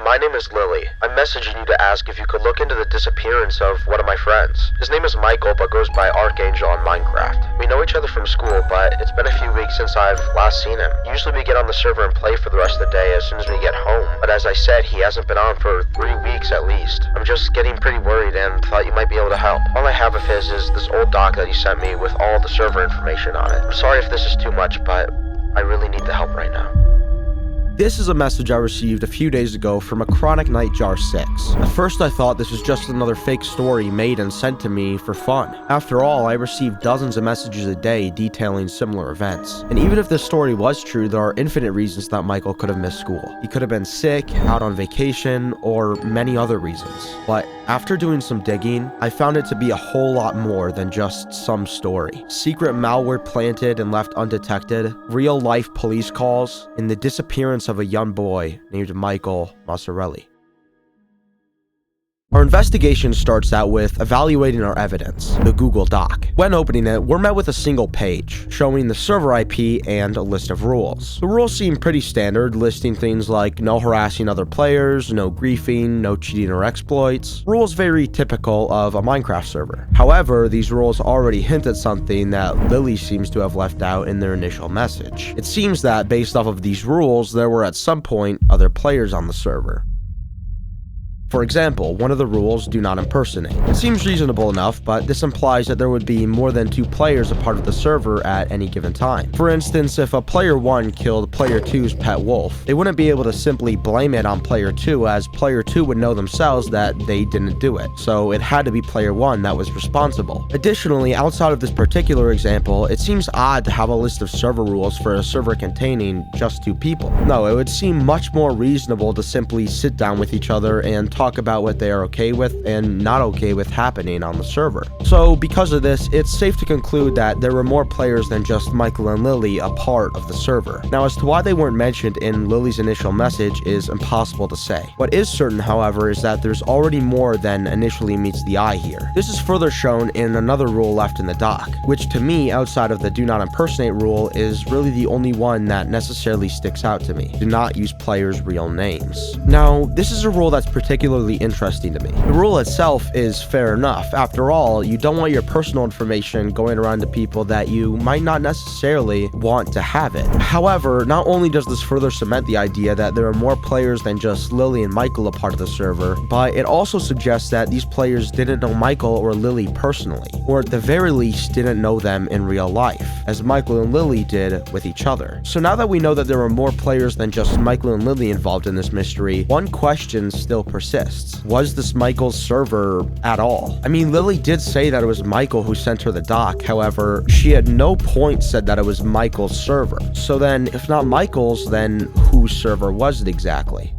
My name is Lily. I'm messaging you to ask if you could look into the disappearance of one of my friends. His name is Michael, but goes by Archangel on Minecraft. We know each other from school, but it's been a few weeks since I've last seen him. Usually we get on the server and play for the rest of the day as soon as we get home, but as I said, he hasn't been on for 3 weeks at least. I'm just getting pretty worried and thought you might be able to help. All I have of his is this old doc that he sent me with all the server information on it. I'm sorry if this is too much, but I really need the help right now. This is a message I received a few days ago from a Chronic Nightjar 6. At first I thought this was just another fake story made and sent to me for fun. After all, I receive dozens of messages a day detailing similar events. And even if this story was true, there are infinite reasons that Michael could have missed school. He could have been sick, out on vacation, or many other reasons. But after doing some digging, I found it to be a whole lot more than just some story. Secret malware planted and left undetected, real-life police calls, and the disappearance of a young boy named Michael Massarelli. Our investigation starts out with evaluating our evidence, the Google Doc. When opening it, we're met with a single page, showing the server IP and a list of rules. The rules seem pretty standard, listing things like no harassing other players, no griefing, no cheating or exploits. Rules very typical of a Minecraft server. However, these rules already hint at something that Lily seems to have left out in their initial message. It seems that based off of these rules, there were at some point other players on the server. For example, one of the rules, do not impersonate. It seems reasonable enough, but this implies that there would be more than 2 players a part of the server at any given time. For instance, if a player 1 killed player 2's pet wolf, they wouldn't be able to simply blame it on player 2, as player 2 would know themselves that they didn't do it, so it had to be player 1 that was responsible. Additionally, outside of this particular example, it seems odd to have a list of server rules for a server containing just 2 people. No, it would seem much more reasonable to simply sit down with each other and talk about what they are okay with and not okay with happening on the server. So because of this, it's safe to conclude that there were more players than just Michael and Lily a part of the server. Now, as to why they weren't mentioned in Lily's initial message is impossible to say. What is certain, however, is that there's already more than initially meets the eye here. This is further shown in another rule left in the doc, which to me, outside of the do not impersonate rule, is really the only one that necessarily sticks out to me. Do not use players' real names. Now, this is a rule that's particularly interesting to me. The rule itself is fair enough. After all, you don't want your personal information going around to people that you might not necessarily want to have it. However, not only does this further cement the idea that there are more players than just Lily and Michael a part of the server, but it also suggests that these players didn't know Michael or Lily personally, or at the very least didn't know them in real life, as Michael and Lily did with each other. So now that we know that there are more players than just Michael and Lily involved in this mystery, one question still persists. Was this Michael's server at all? I mean, Lily did say that it was Michael who sent her the doc, however, she at no point said that it was Michael's server. So then, if not Michael's, then whose server was it exactly?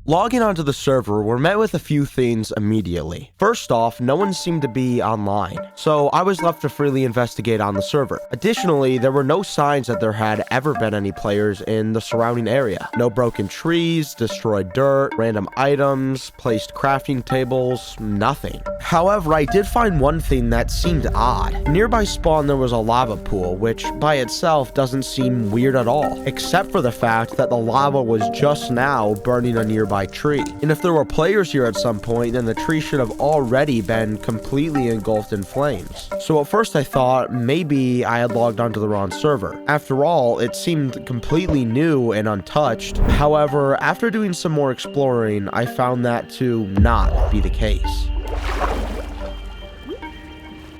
Logging onto the server, we're met with a few things immediately. First off, no one seemed to be online, so I was left to freely investigate on the server. Additionally, there were no signs that there had ever been any players in the surrounding area. No broken trees, destroyed dirt, random items, placed crafting tables, nothing. However, I did find one thing that seemed odd. Nearby spawn there was a lava pool, which by itself doesn't seem weird at all, except for the fact that the lava was just now burning a nearby tree. And if there were players here at some point, then the tree should have already been completely engulfed in flames. So at first I thought maybe I had logged onto the wrong server. After all, it seemed completely new and untouched. However, after doing some more exploring, I found that to not be the case.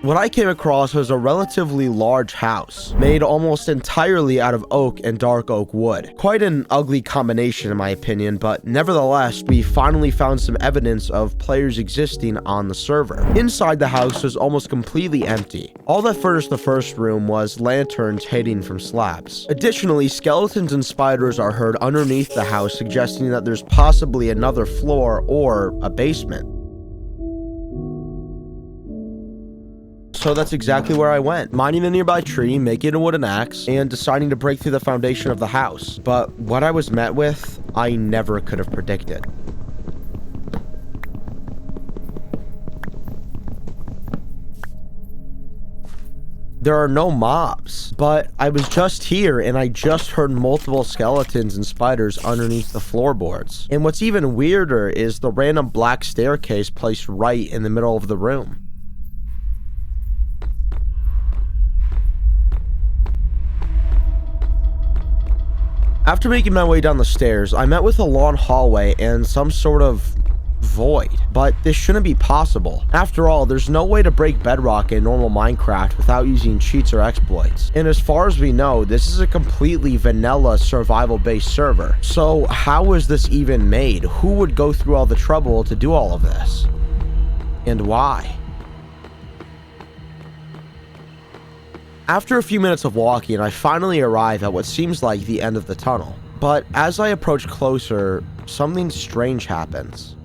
What I came across was a relatively large house, made almost entirely out of oak and dark oak wood. Quite an ugly combination in my opinion, but nevertheless, we finally found some evidence of players existing on the server. Inside the house was almost completely empty. All that furnished the first room was lanterns hanging from slabs. Additionally, skeletons and spiders are heard underneath the house, suggesting that there's possibly another floor or a basement. So that's exactly where I went, mining a nearby tree, making a wooden axe, and deciding to break through the foundation of the house. But what I was met with, I never could have predicted. there are no mobs. But I was just here and I just heard multiple skeletons and spiders underneath the floorboards. And what's even weirder is the random black staircase placed right in the middle of the room. After making my way down the stairs, I met with a long hallway and some sort of void, but this shouldn't be possible. After all, there's no way to break bedrock in normal Minecraft without using cheats or exploits. And as far as we know, this is a completely vanilla survival-based server. So how was this even made? Who would go through all the trouble to do all of this? And why? After a few minutes of walking, I finally arrive at what seems like the end of the tunnel. But as I approach closer, something strange happens.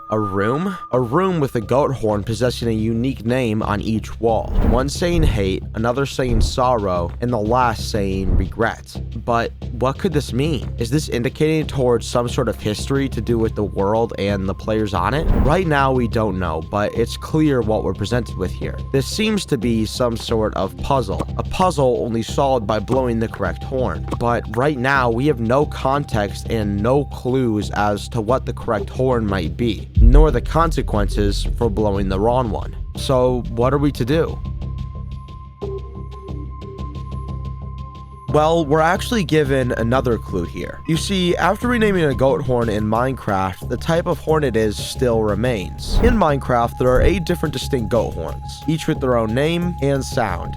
A room? A room with a goat horn possessing a unique name on each wall. One saying hate, another saying sorrow, and the last saying regret. But what could this mean? Is this indicating towards some sort of history to do with the world and the players on it? Right now we don't know, but it's clear what we're presented with here. This seems to be some sort of puzzle. A puzzle only solved by blowing the correct horn. But right now we have no context and no clues as to what the correct horn might be, nor the consequences for blowing the wrong one. So what are we to do? Well, we're actually given another clue here. You see, after renaming a goat horn in Minecraft, the type of horn it is still remains. In Minecraft, there are 8 different distinct goat horns, each with their own name and sound.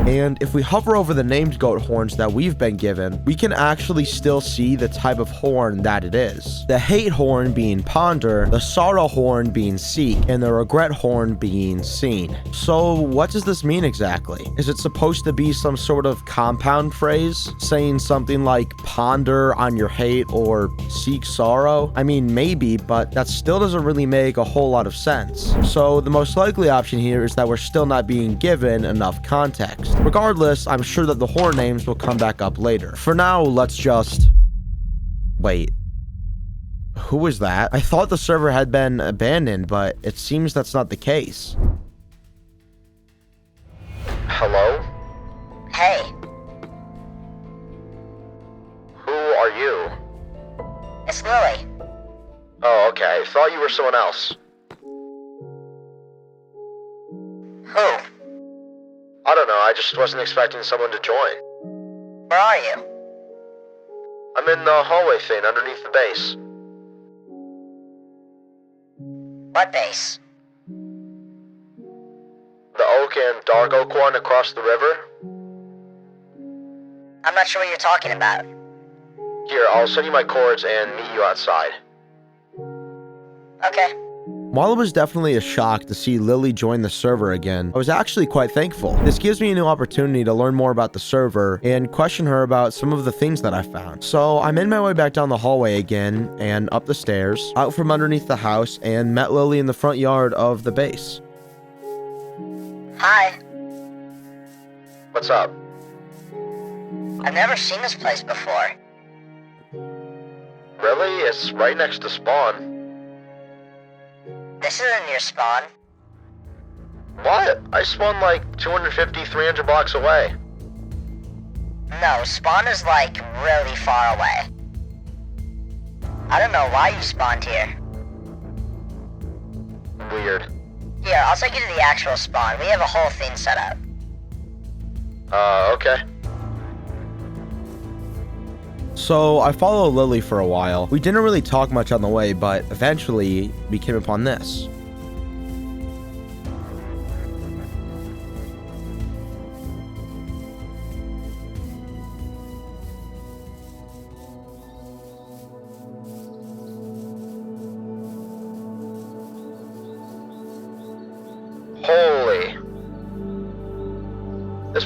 And if we hover over the named goat horns that we've been given, we can actually still see the type of horn that it is. The hate horn being ponder, the sorrow horn being seek, and the regret horn being seen. So what does this mean exactly? Is it supposed to be some sort of compound phrase, saying something like ponder on your hate or seek sorrow? I mean, maybe, but that still doesn't really make a whole lot of sense. So the most likely option here is that we're still not being given enough context. Regardless, I'm sure that the horror names will come back up later. For now, let's just... Wait. Who was that? I thought the server had been abandoned, but it seems that's not the case. Hello? Hey, Who are you? it's Lily. Oh, okay. Thought you were someone else. Who? I don't know, I just wasn't expecting someone to join. Where are you? I'm in the hallway thing underneath the base. What base? The oak and dark oak one across the river. I'm not sure what you're talking about. Here, I'll send you my cords and meet you outside. Okay. While it was definitely a shock to see Lily join the server again, I was actually quite thankful. This gives me a new opportunity to learn more about the server and question her about some of the things that I found. So I made my way back down the hallway again and up the stairs, out from underneath the house, and met Lily in the front yard of the base. Hi. What's up? I've never seen this place before. Really? It's right next to spawn. This isn't your spawn. What? I spawned like 250, 300 blocks away. No, spawn is like really far away. I don't know why you spawned here. Weird. Here, I'll take you to the actual spawn. We have a whole thing set up. Okay. So I followed Lily for a while. We didn't really talk much on the way, but eventually we came upon this.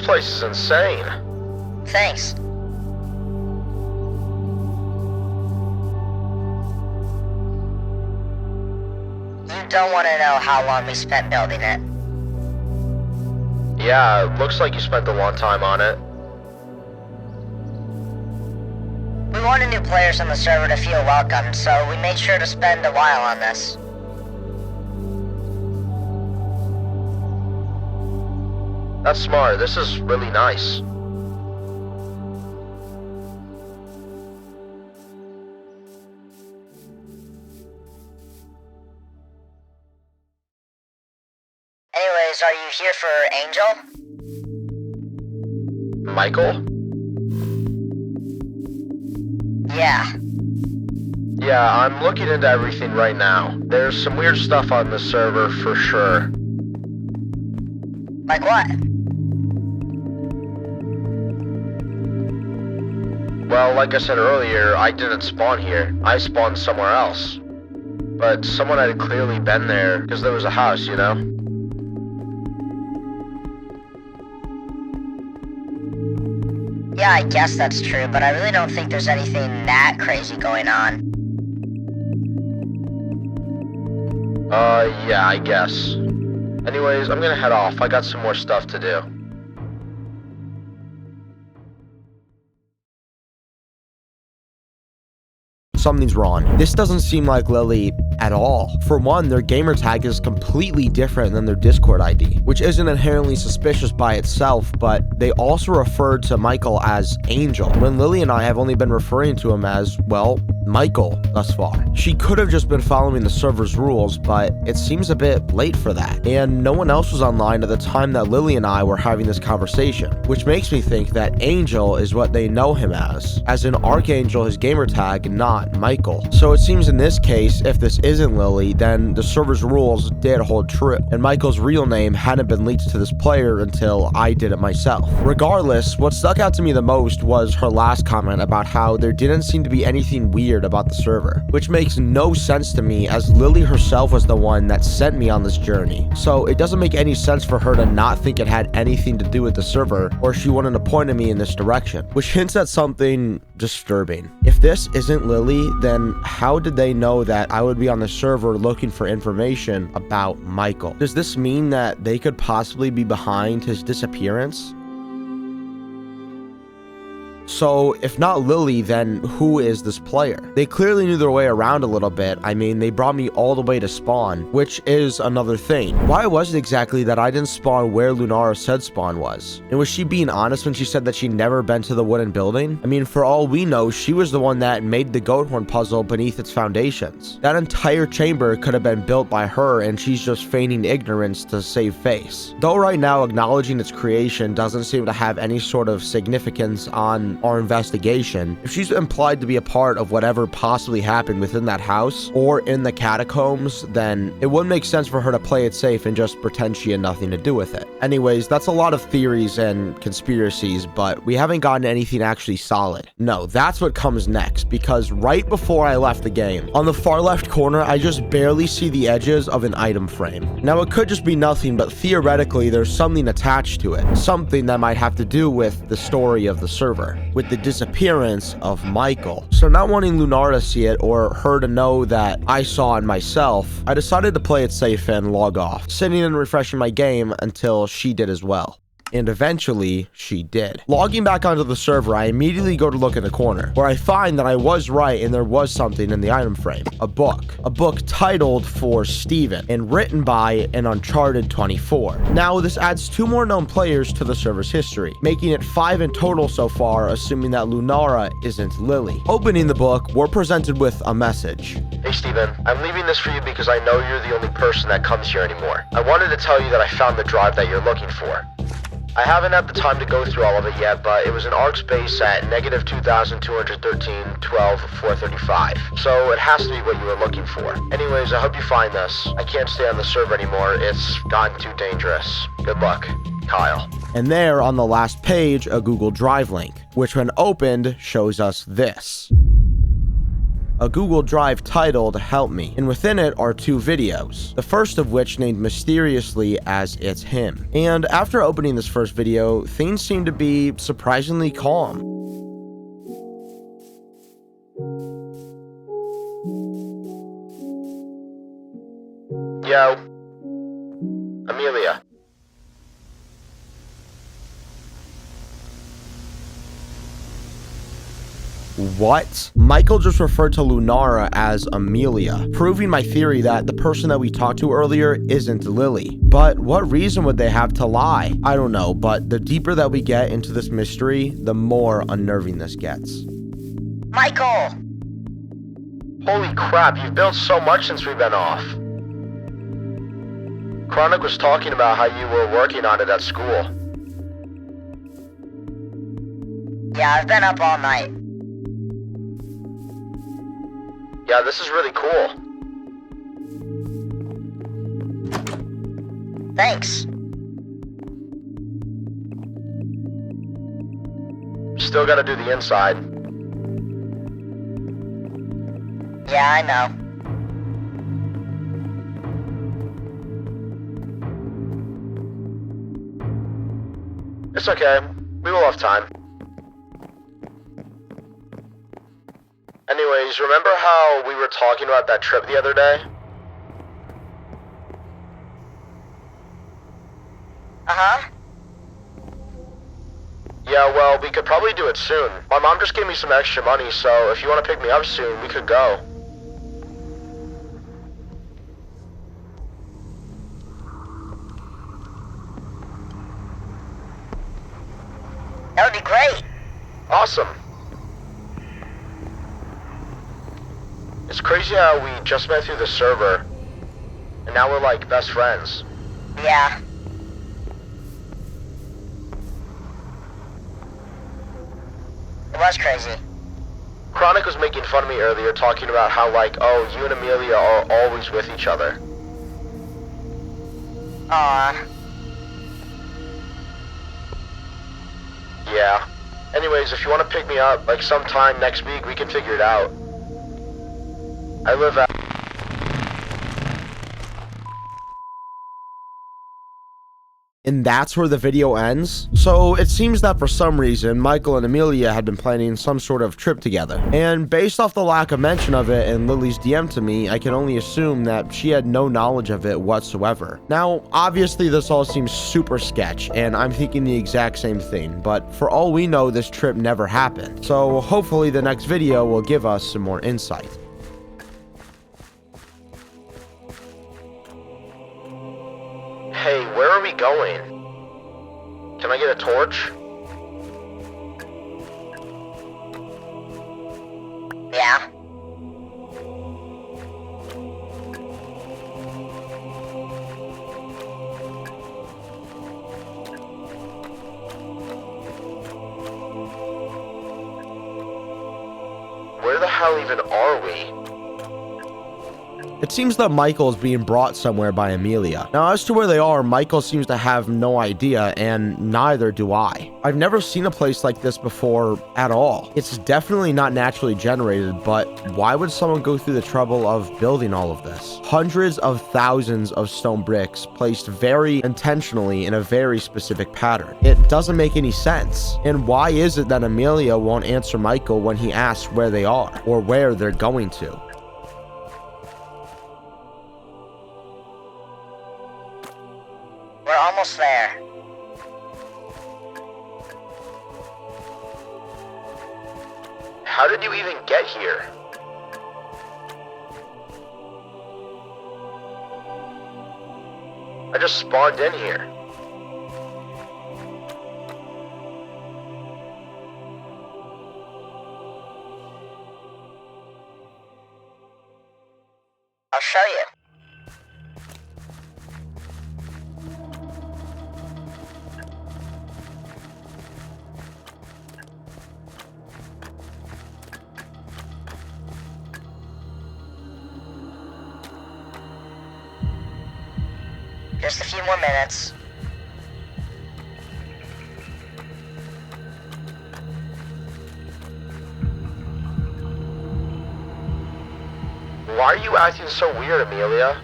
place is insane. Thanks. You don't want to know how long we spent building it. Yeah, it looks like you spent a long time on it. We wanted new players on the server to feel welcome, so we made sure to spend a while on this. That's smart. This is really nice. Anyways, are you here for Angel? Michael? Yeah. Yeah, I'm looking into everything right now. There's some weird stuff on the server for sure. Like what? Well, like I said earlier, I didn't spawn here. I spawned somewhere else. But someone had clearly been there, because there was a house, you know? Yeah, I guess that's true, but I really don't think there's anything that crazy going on. Yeah, I guess. Anyways, I'm gonna head off. I got some more stuff to do. Something's wrong. This doesn't seem like Lily at all. For one, their gamer tag is completely different than their Discord ID, which isn't inherently suspicious by itself, but they also referred to Michael as Angel, when Lily and I have only been referring to him as, well, Michael thus far. She could have just been following the server's rules, but it seems a bit late for that, and no one else was online at the time that Lily and I were having this conversation, which makes me think that Angel is what they know him as in Archangel his gamer tag, not Michael. So it seems in this case, if this isn't Lily, then the server's rules did hold true, and Michael's real name hadn't been leaked to this player until I did it myself. Regardless, what stuck out to me the most was her last comment about how there didn't seem to be anything weird about the server, which makes no sense to me as Lily herself was the one that sent me on this journey. So it doesn't make any sense for her to not think it had anything to do with the server, or she wouldn't have pointed me in this direction, which hints at something disturbing. If this isn't Lily, then how did they know that I would be on the server looking for information about Michael? Does this mean that they could possibly be behind his disappearance? So, if not Lily, then who is this player? They clearly knew their way around a little bit. I mean, they brought me all the way to spawn, which is another thing. Why was it exactly that I didn't spawn where Lunara said spawn was? And was she being honest when she said that she'd never been to the wooden building? I mean, for all we know, she was the one that made the goat horn puzzle beneath its foundations. That entire chamber could have been built by her, and she's just feigning ignorance to save face. Though right now, acknowledging its creation doesn't seem to have any sort of significance on our investigation. If she's implied to be a part of whatever possibly happened within that house or in the catacombs, then it wouldn't make sense for her to play it safe and just pretend she had nothing to do with it. Anyways, that's a lot of theories and conspiracies, but we haven't gotten anything actually solid. No, that's what comes next, because right before I left the game, on the far left corner, I just barely see the edges of an item frame. Now, it could just be nothing, but theoretically, there's something attached to it, something that might have to do with the story of the server, with the disappearance of Michael. So not wanting Lunara to see it or her to know that I saw it myself, I decided to play it safe and log off, sitting and refreshing my game until she did as well. And eventually, she did. Logging back onto the server, I immediately go to look in the corner, where I find that I was right and there was something in the item frame. A book. A book titled For Steven, and written by an Uncharted 24. Now, this adds 2 more known players to the server's history, making it 5 in total so far, assuming that Lunara isn't Lily. Opening the book, we're presented with a message. Hey Steven, I'm leaving this for you because I know you're the only person that comes here anymore. I wanted to tell you that I found the drive that you're looking for. I haven't had the time to go through all of it yet, but it was an arc space at -2213/12/435. So it has to be what you were looking for. Anyways, I hope you find this. I can't stay on the server anymore. It's gotten too dangerous. Good luck, Kyle. And there on the last page, a Google Drive link, which when opened shows us this. a Google Drive titled Help Me, and within it are 2 videos, the first of which named mysteriously as It's Him. And after opening this first video, things seem to be surprisingly calm. Yo. Amelia. What? Michael just referred to Lunara as Amelia, proving my theory that the person that we talked to earlier isn't Lily. But what reason would they have to lie? I don't know, but the deeper that we get into this mystery, the more unnerving this gets. Michael! Holy crap, you've built so much since we've been off. Chronic was talking about how you were working on it at school. Yeah, I've been up all night. Yeah, this is really cool. Thanks. Still gotta do the inside. Yeah, I know. It's okay. We will have time. Anyways, remember how we were talking about that trip the other day? Uh-huh. Yeah, well, we could probably do it soon. My mom just gave me some extra money, so if you want to pick me up soon, we could go. That would be great. Awesome. It's crazy how we just met through the server, and now we're like best friends. Yeah. It was crazy. Chronic was making fun of me earlier, talking about how like, oh, you and Amelia are always with each other. Aw. Yeah. Anyways, if you want to pick me up, like sometime next week, we can figure it out. I live at... And that's where the video ends. So it seems that for some reason, Michael and Amelia had been planning some sort of trip together. And based off the lack of mention of it in Lily's DM to me, I can only assume that she had no knowledge of it whatsoever. Now, obviously this all seems super sketch, and I'm thinking the exact same thing, but for all we know, this trip never happened. So hopefully the next video will give us some more insight. Hey, where are we going? Can I get a torch? Yeah. Where the hell even are we? It seems that Michael is being brought somewhere by Amelia. Now, as to where they are, Michael seems to have no idea, and neither do I. I've never seen a place like this before at all. It's definitely not naturally generated, but why would someone go through the trouble of building all of this? Hundreds of thousands of stone bricks placed very intentionally in a very specific pattern. It doesn't make any sense. And why is it that Amelia won't answer Michael when he asks where they are, or where they're going to? We're almost there. How did you even get here? I just spawned in here. I'll show you. Just a few more minutes. Why are you acting so weird, Amelia?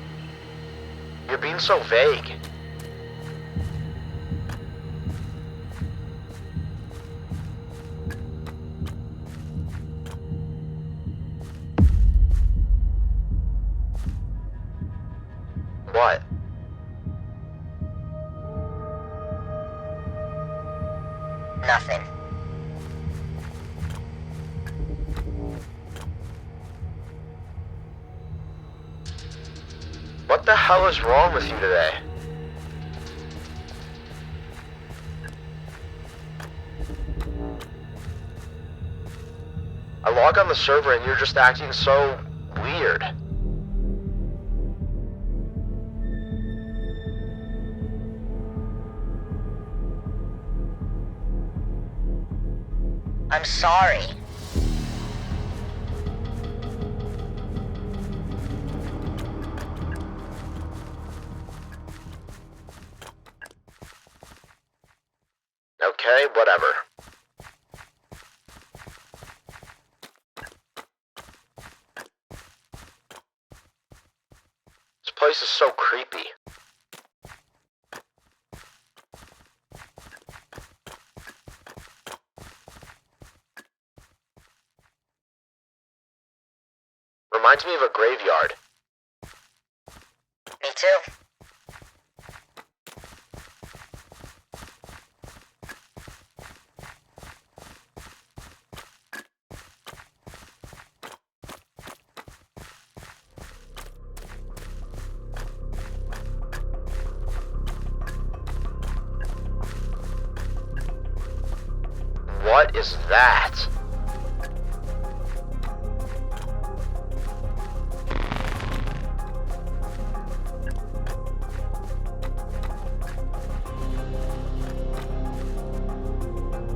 You're being so vague. What? Nothing. What the hell is wrong with you today? I log on the server and you're just acting so weird. I'm sorry. Okay, whatever. This place is so creepy. Reminds me of a graveyard. Me too. What is that?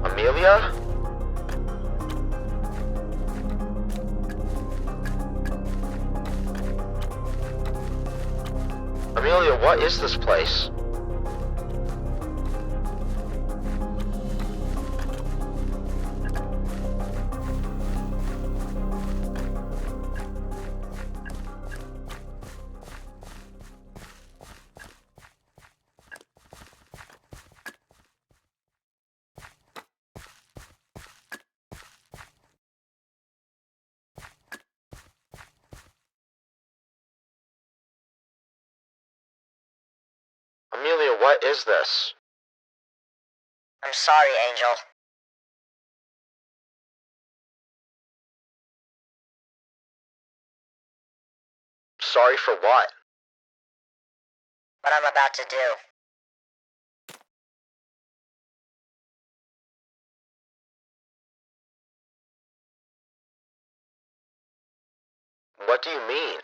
Amelia? Amelia, what is this place? Amelia, what is this? I'm sorry, Angel. Sorry for what? What I'm about to do. What do you mean?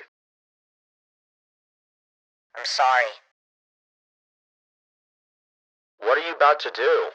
I'm sorry. What are you about to do?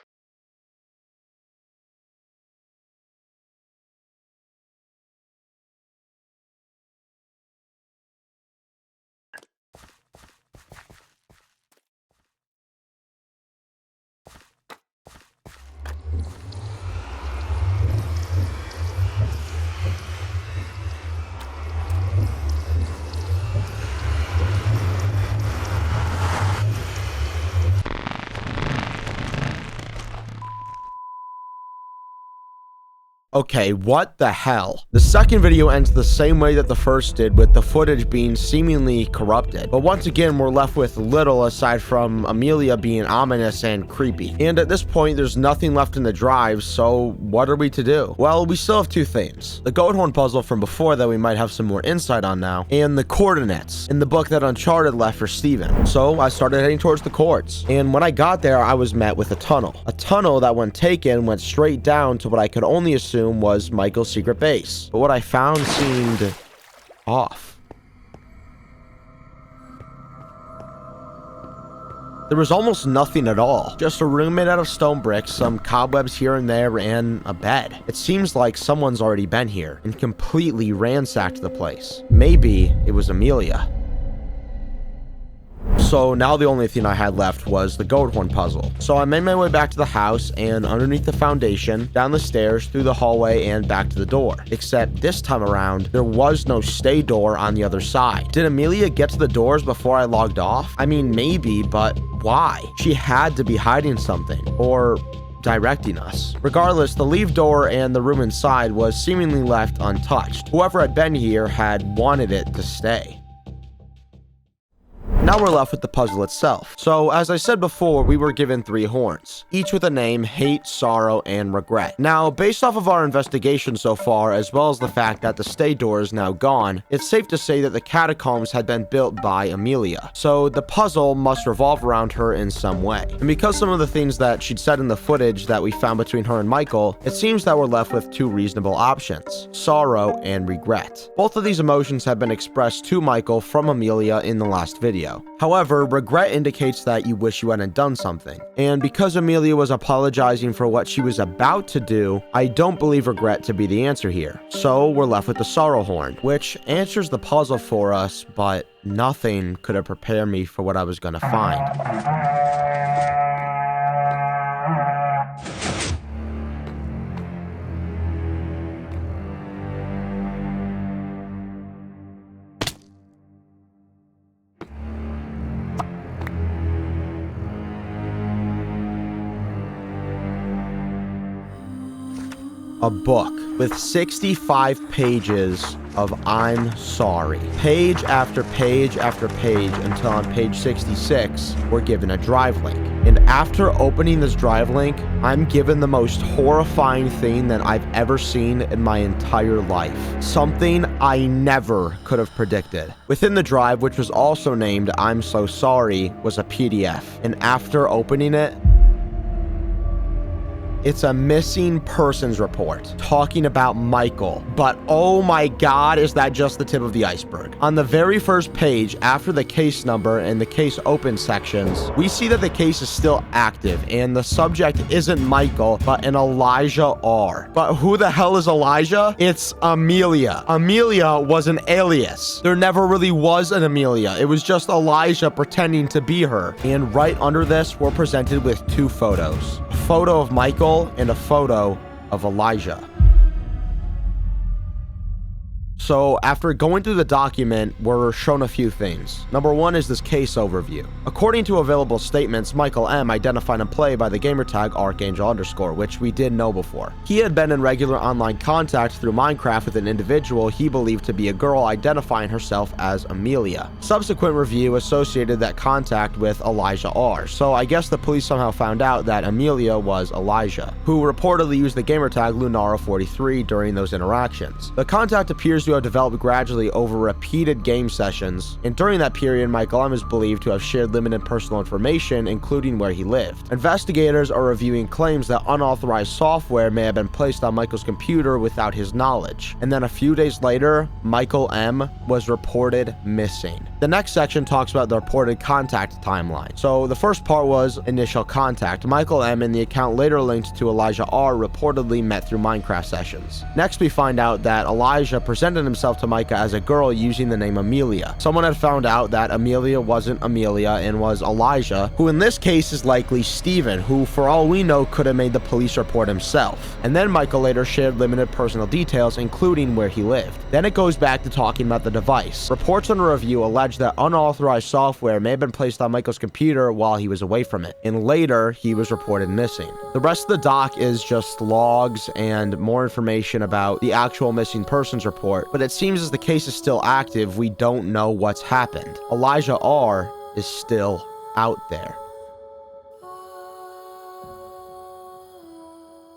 Okay, what the hell? The second video ends the same way that the first did, with the footage being seemingly corrupted. But once again, we're left with little aside from Amelia being ominous and creepy. And at this point, there's nothing left in the drive, so what are we to do? Well, we still have two things. The goat horn puzzle from before that we might have some more insight on now, and the coordinates in the book that Uncharted left for Steven. So I started heading towards the courts. And when I got there, I was met with a tunnel. A tunnel that when taken went straight down to what I could only assume was Michael's secret base. But what I found seemed off. There was almost nothing at all. Just a room made out of stone bricks, some cobwebs here and there, and a bed. It seems like someone's already been here and completely ransacked the place. Maybe it was Amelia. So now the only thing I had left was the gold horn puzzle. So I made my way back to the house and underneath the foundation, down the stairs, through the hallway, and back to the door. Except this time around, there was no stay door on the other side. Did Amelia get to the doors before I logged off? I mean, maybe, but why? She had to be hiding something. Or directing us. Regardless, the leave door and the room inside was seemingly left untouched. Whoever had been here had wanted it to stay. Now we're left with the puzzle itself. So, as I said before, we were given 3 horns, each with a name: hate, sorrow, and regret. Now, based off of our investigation so far, as well as the fact that the stay door is now gone, it's safe to say that the catacombs had been built by Amelia. So, the puzzle must revolve around her in some way. And because some of the things that she'd said in the footage that we found between her and Michael, it seems that we're left with 2 reasonable options: sorrow and regret. Both of these emotions have been expressed to Michael from Amelia in the last video. However, regret indicates that you wish you hadn't done something. And because Amelia was apologizing for what she was about to do, I don't believe regret to be the answer here. So we're left with the sorrow horn, which answers the puzzle for us, but nothing could have prepared me for what I was gonna find. A book with 65 pages of "I'm sorry." Page after page after page until on page 66, we're given a drive link. And after opening this drive link, I'm given the most horrifying thing that I've ever seen in my entire life. Something I never could have predicted. Within the drive, which was also named "I'm so sorry," was a PDF. And after opening it, it's a missing persons report talking about Michael. But oh my god, is that just the tip of the iceberg? On the very first page, after the case number and the case open sections, we see that the case is still active and the subject isn't Michael, but an Elijah R. But who the hell is Elijah? It's Amelia. Amelia was an alias. There never really was an Amelia. It was just Elijah pretending to be her. And right under this, we're presented with 2 photos. A photo of Michael and a photo of Elijah. So after going through the document, we're shown a few things. Number 1 is this case overview. According to available statements, Michael M. identified and played by the gamertag Archangel_, which we did know before. He had been in regular online contact through Minecraft with an individual he believed to be a girl identifying herself as Amelia. Subsequent review associated that contact with Elijah R. So I guess the police somehow found out that Amelia was Elijah, who reportedly used the gamertag Lunara43 during those interactions. The contact appears to have developed gradually over repeated game sessions, and during that period, Michael M. is believed to have shared limited personal information, including where he lived. Investigators are reviewing claims that unauthorized software may have been placed on Michael's computer without his knowledge, and then a few days later, Michael M. was reported missing. The next section talks about the reported contact timeline. So the first part was initial contact. Michael M. and the account later linked to Elijah R. reportedly met through Minecraft sessions. Next, we find out that Elijah presented himself to Micah as a girl using the name Amelia. Someone had found out that Amelia wasn't Amelia and was Elijah, who in this case is likely Steven, who for all we know could have made the police report himself. And then Michael later shared limited personal details, including where he lived. Then it goes back to talking about the device. Reports under review allege that unauthorized software may have been placed on Michael's computer while he was away from it, and later he was reported missing. The rest of the doc is just logs and more information about the actual missing persons report, but it seems as the case is still active, we don't know what's happened. Elijah R. is still out there.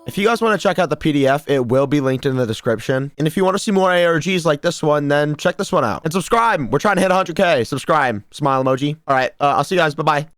If you guys want to check out the PDF, it will be linked in the description. And if you want to see more ARGs like this one, then check this one out. And subscribe. We're trying to hit 100K. Subscribe. Smile emoji. All right. I'll see you guys. Bye-bye.